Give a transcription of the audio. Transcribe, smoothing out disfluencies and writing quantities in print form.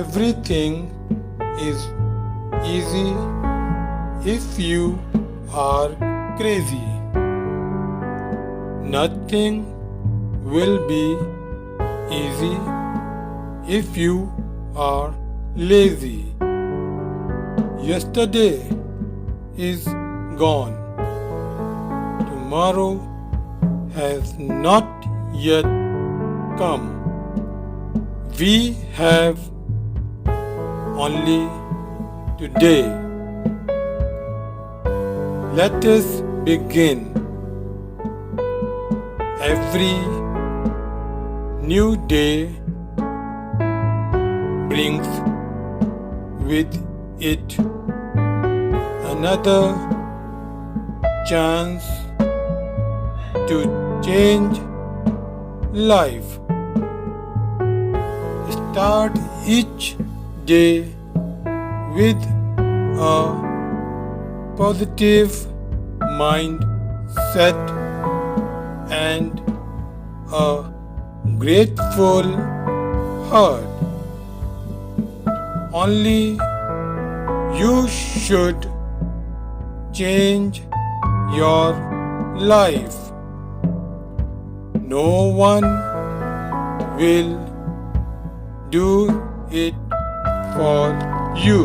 Everything is easy if you are crazy. Nothing will be easy if you are lazy. Yesterday is gone. Tomorrow has not yet come. We have only today. Let us begin. Every new day brings with it another chance to change life. Start each day with a positive mindset and a grateful heart. Only you should change your life. No one will do it for you.